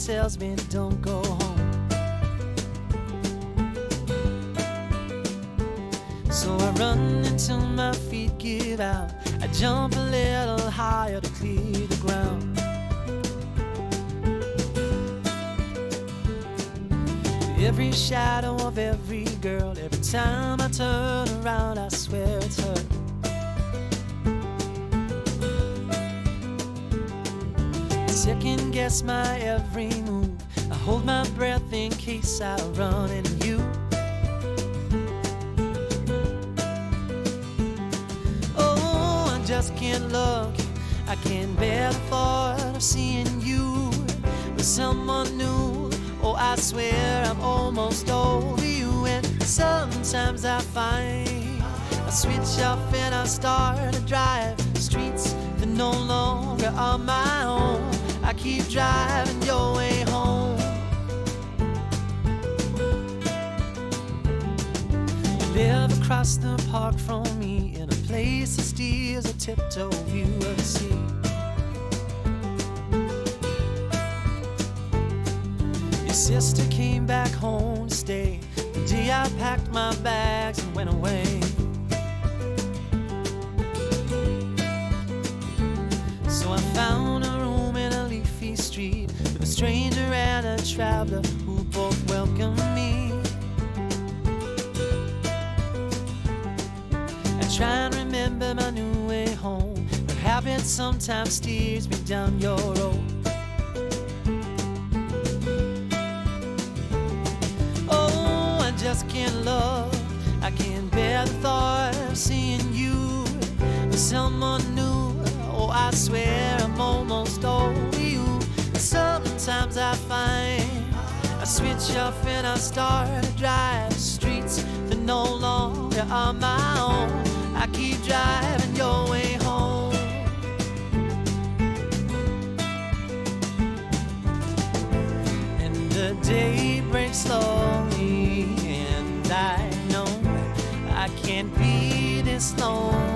tells me don't go home. So I run until my feet give out. I jump a little higher to clear the ground. Every shadow of every girl, every time I turn around, I swear it's her. Second guess my every move. I hold my breath in case I run into you. Oh, I just can't look. I can't bear the thought of seeing you with someone new. Oh, I swear I'm almost over you. And sometimes I find I switch off and I start to drive streets that no longer are my own. I keep driving your way home. You live across the park from me in a place that steals a tiptoe view of the sea. Your sister came back home to stay the day I packed my bags and went away. So I found a room in a leafy street with a stranger and a traveler who both welcomed me. I try and remember my new way home, but habit sometimes steers me down your road. Oh, I just can't love, I can't bear the thought of seeing you with someone new. Oh, I swear I'm almost over you. Sometimes I find I switch off and I start to drive streets that no longer are my own. I keep driving your way home. And the day breaks slowly, and I know I can't be this lonely.